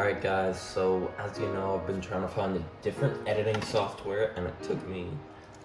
Alright guys, so as you know, I've been trying to find a different editing software and it took me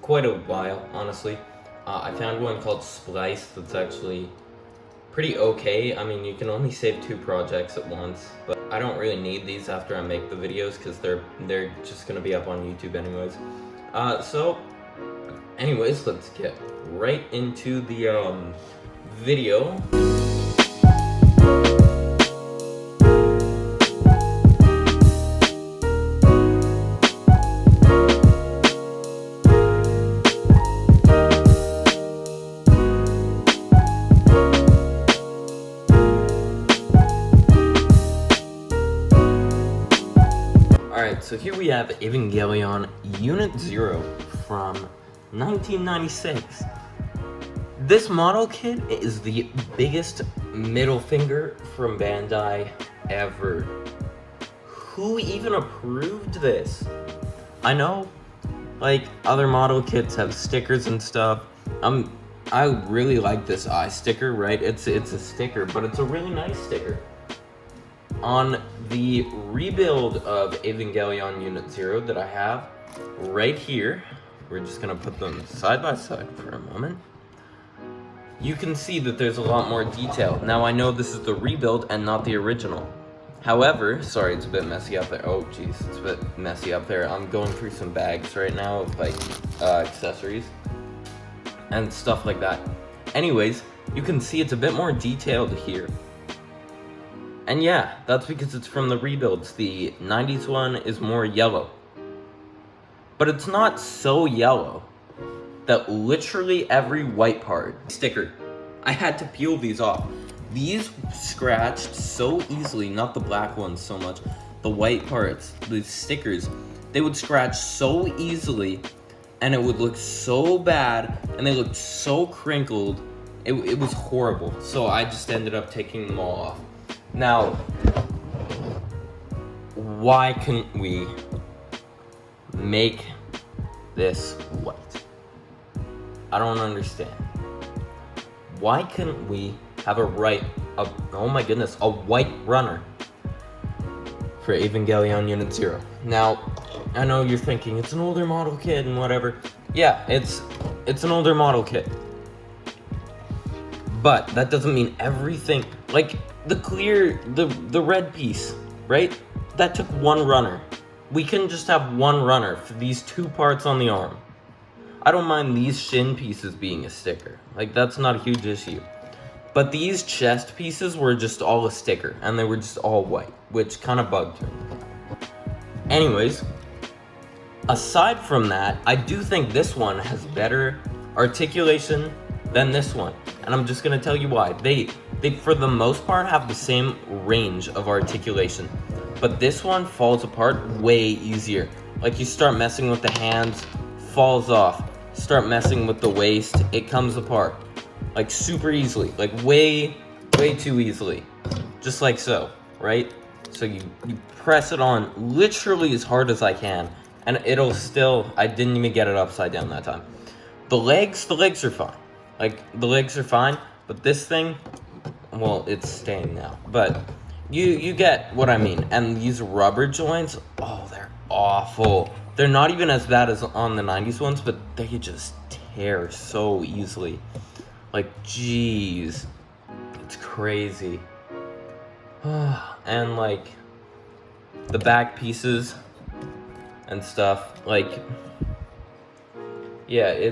quite a while, honestly. I found one called Splice that's actually pretty okay. I mean, you can only save 2 projects at once, but I don't really need these after I make the videos because they're just gonna be up on YouTube anyways. Anyways, let's get right into the video. Alright, so here we have Evangelion Unit 0 from 1996. This model kit is the biggest middle finger from Bandai ever. Who even approved this? I know, like, other model kits have stickers and stuff. I really like this eye sticker, right? It's a sticker, but it's a really nice sticker. On the rebuild of Evangelion Unit 0 that I have right here, we're just gonna put them side by side for a moment. You can see that there's a lot more detail. Now I know this is the rebuild and not the original. However, sorry, it's a bit messy up there. Oh geez, it's a bit messy up there. I'm going through some bags right now of like accessories and stuff like that. Anyways, you can see it's a bit more detailed here. And yeah, that's because it's from the rebuilds. The 90s one is more yellow. But it's not so yellow that literally every white part sticker, I had to peel these off. These scratched so easily, not the black ones so much, the white parts, the stickers, they would scratch so easily and it would look so bad and they looked so crinkled. It was horrible. So I just ended up taking them all off. Now, why couldn't we make this white? I don't understand. Why couldn't we have oh my goodness, a white runner for Evangelion Unit 0? Now, I know you're thinking, it's an older model kit and whatever. Yeah, it's an older model kit. But that doesn't mean everything, like, the red piece, right? That took one runner. We couldn't just have one runner for these 2 parts on the arm. I don't mind these shin pieces being a sticker. Like, that's not a huge issue. But these chest pieces were just all a sticker, and they were just all white, which kind of bugged me. Anyways, aside from that, I do think this one has better articulation than this one. And I'm just gonna tell you why. They for the most part have the same range of articulation, but this one falls apart way easier. Like, you start messing with the hands, falls off. Start messing with the waist, it comes apart. Like, super easily, like way too easily. Just like so, right? So you press it on literally as hard as I can, and it'll still, I didn't even get it upside down that time. The legs are fine. Like, the legs are fine, but this thing, well, it's staying now. But you get what I mean. And these rubber joints, oh, they're awful. They're not even as bad as on the 90s ones, but they just tear so easily. Like, jeez, it's crazy. And like, the back pieces and stuff, like, yeah,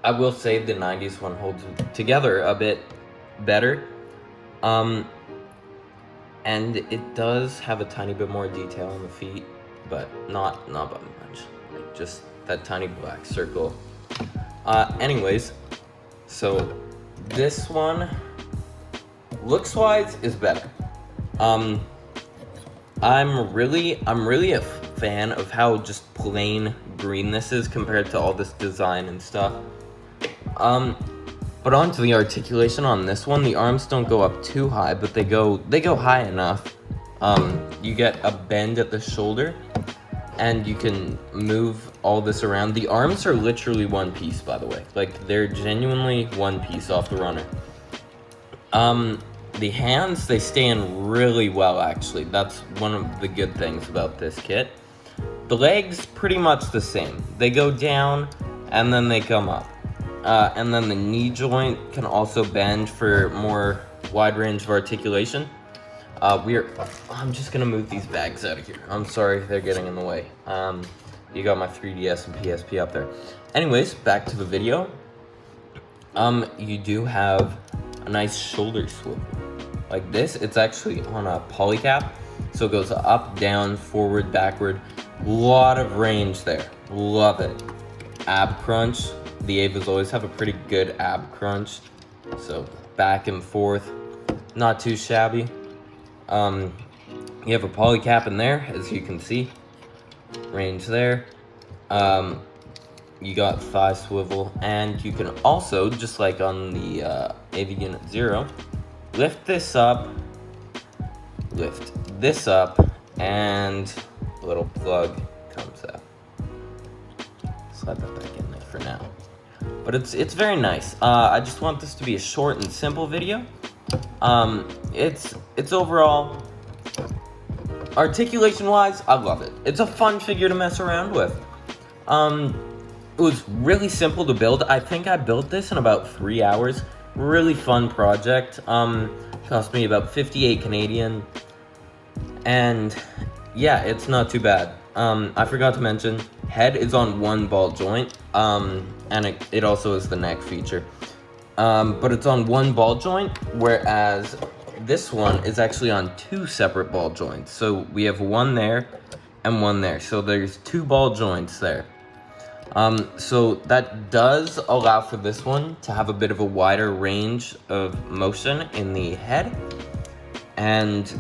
I will say the 90s one holds together a bit better. And it does have a tiny bit more detail on the feet, but not by much. Like, just that tiny black circle. Anyways, so this one, looks-wise, is better. I'm really a fan of how just plain green this is compared to all this design and stuff. But onto the articulation on this one, the arms don't go up too high, but they go high enough. You get a bend at the shoulder, and you can move all this around. The arms are literally one piece, by the way. Like, they're genuinely one piece off the runner. The hands, they stay in really well, actually. That's one of the good things about this kit. The legs, pretty much the same. They go down, and then they come up. And then the knee joint can also bend for more wide range of articulation. I'm just gonna move these bags out of here. I'm sorry, they're getting in the way. You got my 3DS and PSP up there. Anyways, back to the video. You do have a nice shoulder swivel. Like this, it's actually on a polycap. So it goes up, down, forward, backward. Lot of range there. Love it. Ab crunch. The Evas always have a pretty good ab crunch. So back and forth. Not too shabby. You have a polycap in there, as you can see. Range there. You got thigh swivel, and you can also, just like on the Eva Unit 0, lift this up, and a little plug comes out. Slide that back in there for now. But it's very nice. I just want this to be a short and simple video. It's overall, articulation-wise, I love it. It's a fun figure to mess around with. It was really simple to build. I think I built this in about 3 hours. Really fun project. Cost me about 58 Canadian. And yeah, it's not too bad. I forgot to mention, head is on one ball joint. And it also is the neck feature. But it's on one ball joint, whereas this one is actually on 2 separate ball joints. So we have one there and one there. So there's 2 ball joints there. So that does allow for this one to have a bit of a wider range of motion in the head. And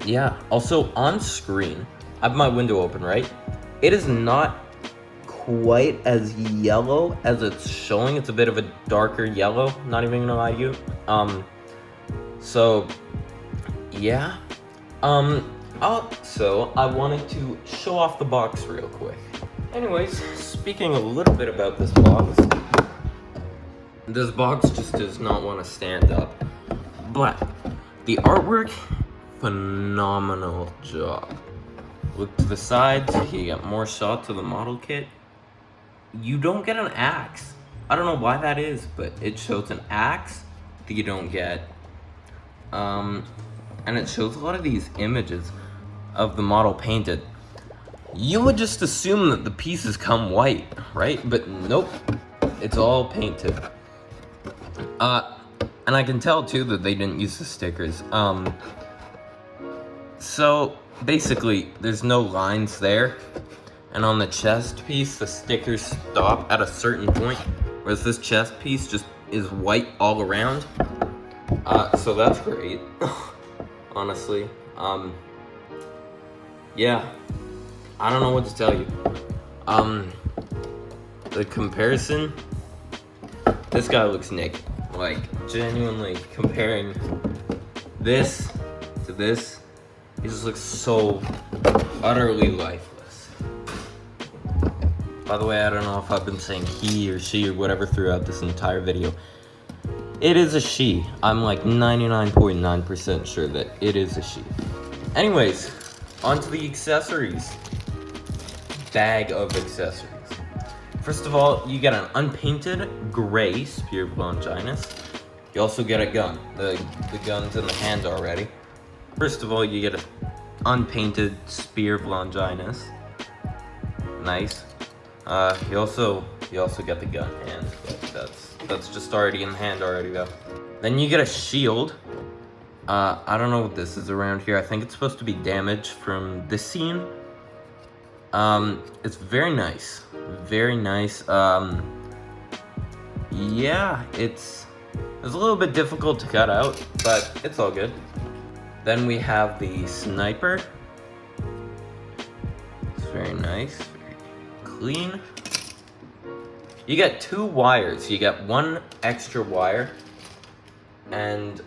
yeah, also on screen, I have my window open, right? It is not quite as yellow as it's showing. It's a bit of a darker yellow, not even gonna lie to you. So yeah. Also, I wanted to show off the box real quick. Anyways, speaking a little bit about this box just does not want to stand up. But the artwork, phenomenal job. Look to the sides, you get more shots of the model kit. You don't get an axe. I don't know why that is, but it shows an axe that you don't get. And it shows a lot of these images of the model painted. You would just assume that the pieces come white, right? But nope, it's all painted. And I can tell too that they didn't use the stickers. So basically, there's no lines there. And on the chest piece, the stickers stop at a certain point, whereas this chest piece just is white all around. So that's great, honestly. Yeah. I don't know what to tell you. The comparison, this guy looks naked. Like, genuinely comparing this to this, he just looks so utterly lifeless. By the way, I don't know if I've been saying he or she or whatever throughout this entire video. It is a she. I'm like 99.9% sure that it is a she. Anyways, onto the accessories. Bag of accessories. First of all, you get an unpainted gray Spear of Longinus. You also get a gun. The gun's in the hand already. First of all, you get an unpainted Spear of Longinus. Nice. You also get the gun hand, but that's just already in the hand already though. Then you get a shield. I don't know what this is around here. I think it's supposed to be damage from this scene. It's very nice. Very nice. Yeah, it's a little bit difficult to cut out, but it's all good. Then we have the sniper. It's very nice, very clean. You get 2 wires. You get 1 extra wire and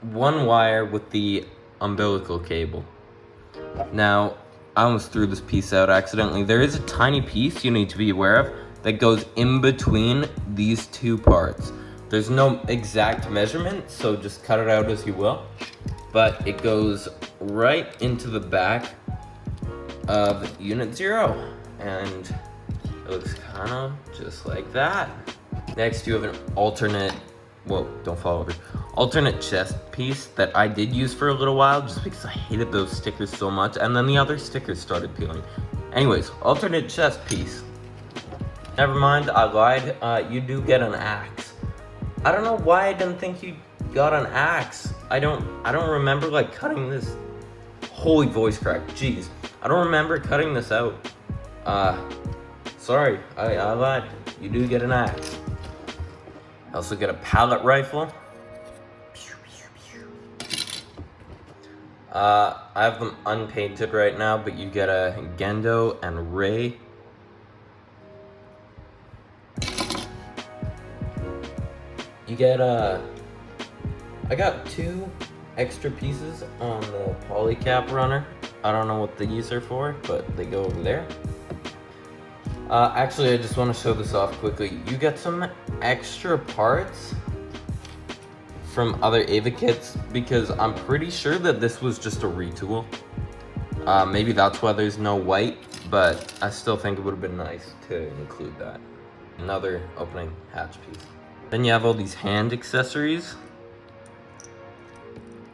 1 wire with the umbilical cable. Now, I almost threw this piece out accidentally. There is a tiny piece you need to be aware of that goes in between these 2 parts. There's no exact measurement, so just cut it out as you will. But it goes right into the back of Unit 0. And it looks kind of just like that. Next, you have an alternate, whoa, don't fall over. Alternate chest piece that I did use for a little while just because I hated those stickers so much. And then the other stickers started peeling. Anyways, alternate chest piece. Never mind, I lied. You do get an axe. I don't know why I didn't think you got an axe. I don't remember like cutting this. Holy voice crack, jeez. I don't remember cutting this out. Sorry, I lied. You do get an axe. I also get a pallet rifle. I have them unpainted right now, but you get a Gendo and Ray. You get I got 2 extra pieces on the polycap runner. I don't know what these are for, but they go over there. Actually, I just want to show this off quickly. You get some extra parts from other Eva kits because I'm pretty sure that this was just a retool. Maybe that's why there's no white, but I still think it would have been nice to include that. Another opening hatch piece. Then you have all these hand accessories.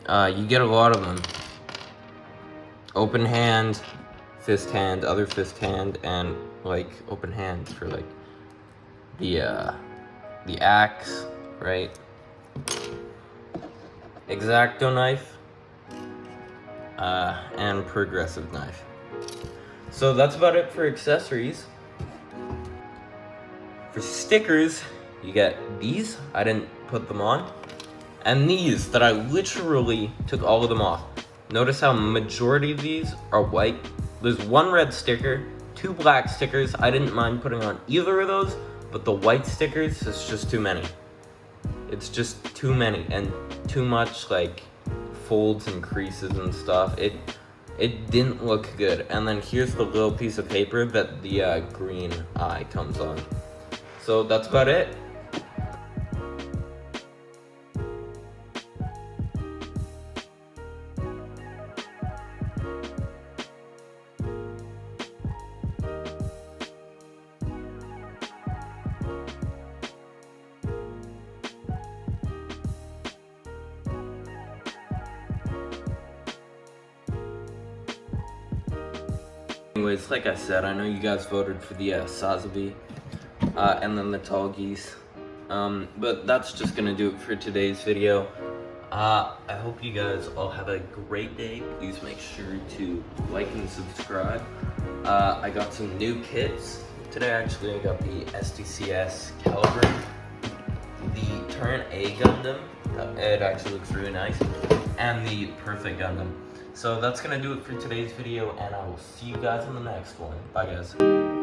You get a lot of them. Open hand, fist hand, other fist hand, and like open hand for like the axe, right? X-Acto knife, and progressive knife. So that's about it for accessories. For stickers, you get these. I didn't put them on. And these that I literally took all of them off. Notice how majority of these are white. There's 1 red sticker, 2 black stickers. I didn't mind putting on either of those, but the white stickers, it's just too many. It's just too many and too much like folds and creases and stuff. It didn't look good. And then here's the little piece of paper that the green eye comes on. So that's about it. Anyways, like I said, I know you guys voted for the Sazabi and then the tall geese. But that's just gonna do it for today's video. I hope you guys all have a great day. Please make sure to like and subscribe. I got some new kits today. Actually, I got the SDCS Caliber, the Turn A Gundam. It actually looks really nice, and the Perfect Gundam. So that's gonna do it for today's video, and I will see you guys in the next one. Bye, guys.